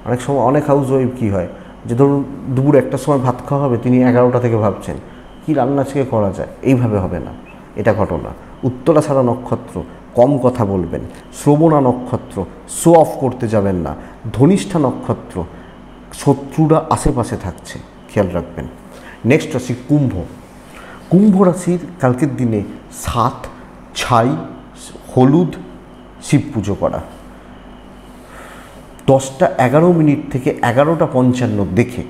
Speaker 1: অনেক সময় অনেক হাউসওয়াইফ কী হয় যে ধরুন দুপুর 1টার সময় ভাত খাওয়া হবে, তিনি 11টা থেকে ভাবছেন কী রান্না থেকে করা যায়, এইভাবে হবে না, এটা ঘটনা। উত্তরা ছাড়া নক্ষত্র, কম কথা বলবেন। শ্রবণা নক্ষত্র, শো অফ করতে যাবেন না। ধনিষ্ঠা নক্ষত্র, শত্রুরা আশেপাশে থাকছে, খেয়াল রাখবেন। নেক্সট রাশি কুম্ভ রাশির কালকের দিনে 7 ছাই হলুদ শিব পুজো করা, 10টা 11 মিনিট থেকে 11টা 55 দেখে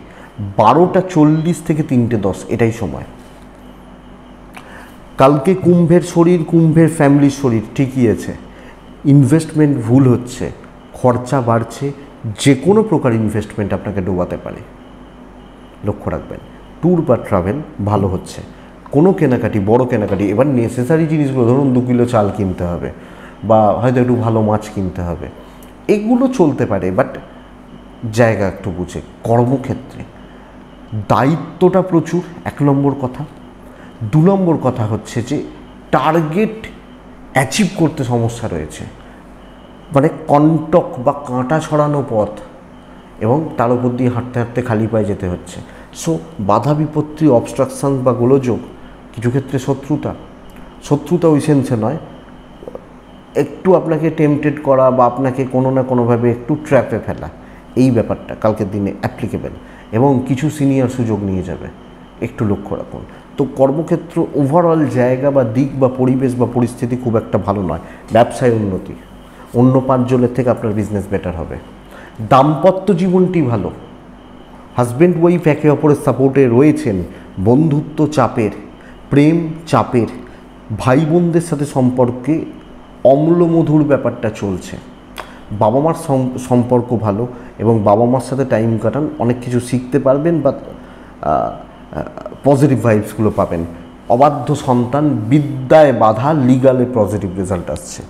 Speaker 1: 12টা 40 থেকে 3টে 10 এটাই সময়। কালকে কুম্ভের ফ্যামিলির শরীর ঠিকই আছে, ইনভেস্টমেন্ট ভুল হচ্ছে, খরচা বাড়ছে, যে কোনো প্রকার ইনভেস্টমেন্ট আপনাকে ডোবাতে পারে, লক্ষ্য রাখবেন। ট্যুর বা ট্রাভেল ভালো হচ্ছে, কোনো কেনাকাটি, বড় কেনাকাটি, এবার নেসেসারি জিনিসগুলো ধরুন 2 কিলো চাল কিনতে হবে বা হয়তো একটু ভালো মাছ কিনতে হবে, এগুলো চলতে পারে, বাট জায়গা একটু বুঝে। কর্মক্ষেত্রে দায়িত্বটা প্রচুর, 1 নম্বর কথা। 2 নম্বর কথা হচ্ছে যে টার্গেট অ্যাচিভ করতে সমস্যা রয়েছে, মানে কন্টক বা কাঁটা ছড়ানো পথ, এবং তার উপর দিয়ে হাঁটতে হাঁটতে খালি পায়ে যেতে হচ্ছে। সো বাধা বিপত্তি, অবস্ট্রাকশান বা গোলযোগ, কিছু ক্ষেত্রে শত্রুতা ওই সেন্সে নয়, একটু আপনাকে টেম্পটেড করা বা আপনাকে কোনো না কোনোভাবে একটু ট্র্যাপে ফেলা, এই ব্যাপারটা কালকের দিনে অ্যাপ্লিকেবল, এবং কিছু সিনিয়র সুযোগ নিয়ে যাবে, একটু লক্ষ্য রাখুন। তো কর্মক্ষেত্র ওভারঅল জায়গা বা দিক বা পরিবেশ বা পরিস্থিতি খুব একটা ভালো নয়। ব্যবসায় উন্নতি, অন্য 5 জনের থেকে আপনার বিজনেস বেটার হবে। দাম্পত্য জীবনটি ভালো, হাজব্যান্ড ওয়াইফ একে অপরের সাপোর্টে রয়েছেন। বন্ধুত্ব চাপের, প্রেম চাপের, ভাই বোনদের সাথে সম্পর্কে অম্লমধুর ব্যাপারটা চলছে। বাবা মার সম্পর্ক ভালো, এবং বাবা মার সাথে টাইম কাটান, অনেক কিছু শিখতে পারবেন বা পজিটিভ ভাইবসগুলো পাবেন। অবাধ্য সন্তান, বিদ্যায় বাধা, লিগালে পজিটিভ রেজাল্ট আসছে।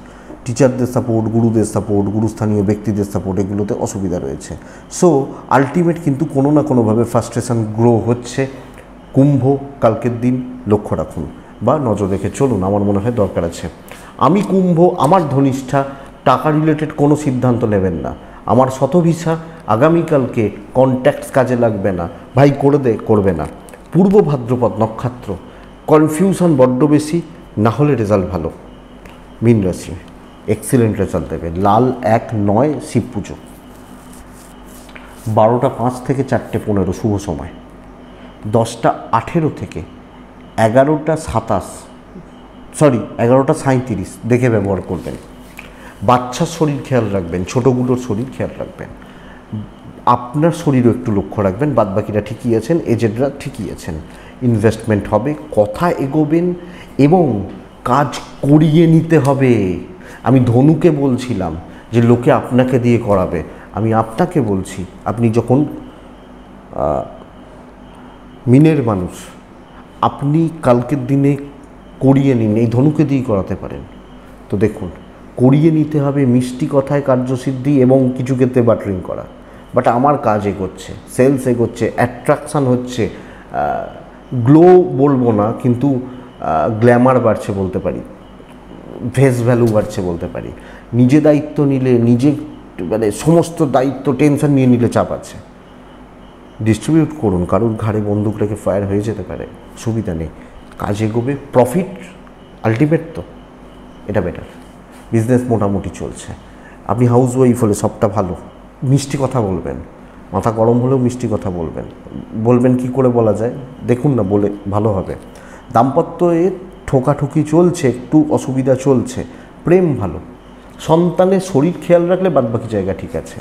Speaker 1: টিচারদের সাপোর্ট, গুরুদের সাপোর্ট, গুরুস্থানীয় ব্যক্তিদের সাপোর্ট, এগুলোতে অসুবিধা রয়েছে। সো আলটিমেট কিন্তু কোনো না কোনোভাবে ফ্রাস্ট্রেশন গ্রো হচ্ছে। কুম্ভ কালকের দিন লক্ষ্য রাখুন বা নজর রেখে চলুন, আমার মনে হয় দরকার আছে। আমি কুম্ভ, আমার ধনিষ্ঠা, টাকা রিলেটেড কোনো সিদ্ধান্ত নেবেন না। আমার শতভিসা, আগামীকালকে কন্ট্যাক্টস কাজে লাগবে না, ভাই করে দে, করবে না। পূর্ব ভাদ্রপদ নক্ষত্র, কনফিউশন বড্ড বেশি, না হলে রেজাল্ট ভালো। মীন রাশি এক্সিলেন্ট রেজাল্ট দেবে। লাল 1-9 শিব পুজো, 12টা 5 থেকে 4টে 15 শুভ সময়, 10টা 18 থেকে 11টা 37 দেখে ব্যবহার করবেন। বাচ্চার শরীর খেয়াল রাখবেন, ছোটোগুলোর শরীর খেয়াল রাখবেন, আপনার শরীরও একটু লক্ষ্য রাখবেন। বাদবাকিরা ঠিকই আছেন, এজেডরা ঠিকই আছেন। ইনভেস্টমেন্ট হবে, কথা এগোবেন এবং কাজ করিয়ে নিতে হবে। আমি ধনুকে বলছিলাম যে লোকে আপনাকে দিয়ে করাবে, আমি আপনাকে বলছি আপনি যখন মিনের মানুষ, আপনি কালকের দিনে করিয়ে নিন, এই ধনুকে দিয়ে করাতে পারেন। তো দেখুন, করিয়ে নিতে হবে, মিষ্টি কথায় কার্যসিদ্ধি এবং কিছু ক্ষেত্রে বাটারিং করা। বাট আমার কাজ এগোচ্ছে, সেলস এগোচ্ছে, অ্যাট্রাকশান হচ্ছে, গ্লো বলবো না, কিন্তু গ্ল্যামার বাড়ছে বলতে পারি, ফেস ভ্যালু বাড়ছে বলতে পারি। নিজে দায়িত্ব নিলে, নিজে মানে সমস্ত দায়িত্ব টেনশন নিয়ে নিলে চাপ আছে, ডিস্ট্রিবিউট করুন। কারোর ঘাড়ে বন্দুক রেখে ফায়ার হয়ে যেতে পারে, সুবিধা নেই, কাজ এগোবে, প্রফিট আলটিমেট, তো এটা বেটার। বিজনেস মোটামুটি চলছে। আপনি হাউস ওয়াইফ হলে সবটা ভালো, মিষ্টি কথা বলবেন, মাথা গরম হলেও মিষ্টি কথা বলবেন কি করে বলা যায় দেখুন না, বলে ভালো হবে। দাম্পত্যে ঠোকাঠুকি চলছে, একটু অসুবিধা চলছে, প্রেম ভালো, সন্তানের শরীর খেয়াল রাখলে বাদবাকি জায়গা ঠিক আছে।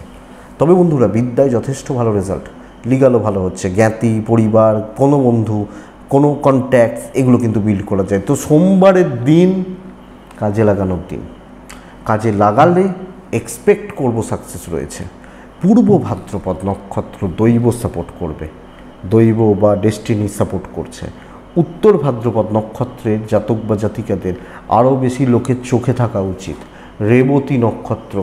Speaker 1: তবে বন্ধুরা, বিদ্যায় যথেষ্ট ভালো রেজাল্ট, লিগালও ভালো হচ্ছে, জ্ঞাতি, পরিবার, কোনো বন্ধু, কোনো কন্ট্যাক্টস, এগুলো কিন্তু বিল্ড করা যায়। তো সোমবারের দিন কাজে লাগানোর দিন। কাজে লাগালে এক্সপেক্ট করব সাকসেস রয়েছে। পূর্ব ভাদ্রপদ নক্ষত্র দৈব সাপোর্ট করবে, দৈব বা ডেস্টিনি সাপোর্ট করছে। উত্তর ভাদ্রপদ নক্ষত্রের জাতক বা জাতিকাদের আরও বেশি লোকের চোখে থাকা উচিত। রেবতী নক্ষত্র,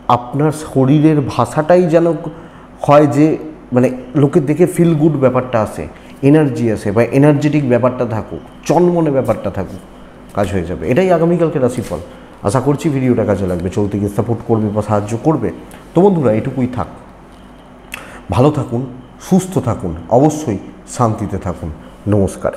Speaker 1: আপনার শরীরের ভাষাটাই যেন হয় যে মানে লোকের দেখে ফিল গুড ব্যাপারটা আসে, এনার্জি আসে বা এনার্জেটিক ব্যাপারটা থাকুক, চনমনে ব্যাপারটা থাকুক, কাজ হয়ে যাবে। এটাই আগামীকালকে রাশিফল। আশা করছি ভিডিওটা কাজে লাগবে, চলতে গিয়ে সাপোর্ট করবে বা সাহায্য করবে। তো বন্ধুরা, এটুকুই থাক। ভালো থাকুন, সুস্থ থাকুন, অবশ্যই শান্তিতে থাকুন। নমস্কার।